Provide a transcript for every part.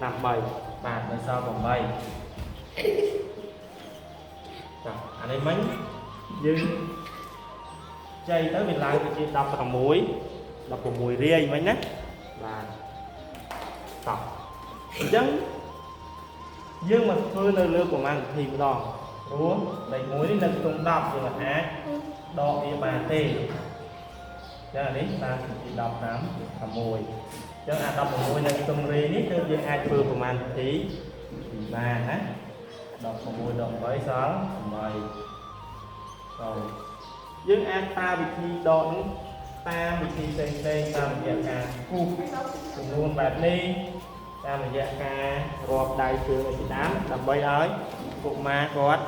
5 3 បាទនៅសល់8ចាអានេះមិញយើងចៃទៅវាឡើងទៅជា16រាយមិញណាបាទតោះអញ្ចឹងយើងមកធ្វើនៅលើប្រមាណវិធីម្ដងព្រោះលេខ1នេះនៅក្នុង10យើងមិនអាចដកវាបានទេចឹងអានេះតាមវិធី10តាម6ចឹងអា16នៅក្នុងរេនេះគឺយើងអាចធ្វើប្រមាណវិធីបានណា16ដក8សល់8ចូលយើងអាចតាមវិធីដកនេះតាមវិធីផ្សេងៗតាមរយៈការគូសចំនួនបែបនេះតាមរយៈការរាប់ដៃជើងឲ្យដើមដើម្បីឲ្យកុមារគាត់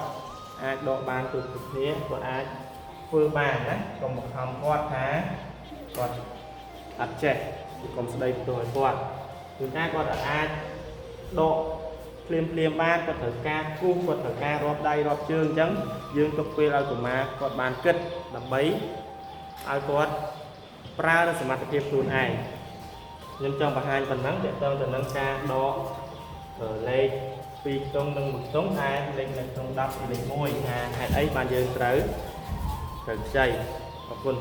អាចដកបានគ្រប់គ្នាគាត់អាចធ្វើបានណាកុំបង្ខំគាត់ថាគាត់អត់ចេះកុំស្ដីបន្ទោសឲ្យគាត់គឺថាគាត់អាចដកភ្លាមបានគាត់ត្រូវការគូសគាត់ត្រូវការរាប់ដៃរាប់ជើងអញ្ចឹងយើងទុកពេលឲ្យកុមារគាត់បានគិតដើម្បីឲ្យគាត់ប្រើនៅសមត្ថភាពខ្លួនឯងខ្ញុំចង់បង្ហាញប៉ុណ្ណឹងទាក់ទងទៅនឹងការដកលេខ2ខ្ទង់និង1ខ្ទង់តែលេខនៅក្នុង10គឺលេខ1ថាហេតុអីបានយើងត្រូវខ្ចីអរគុណ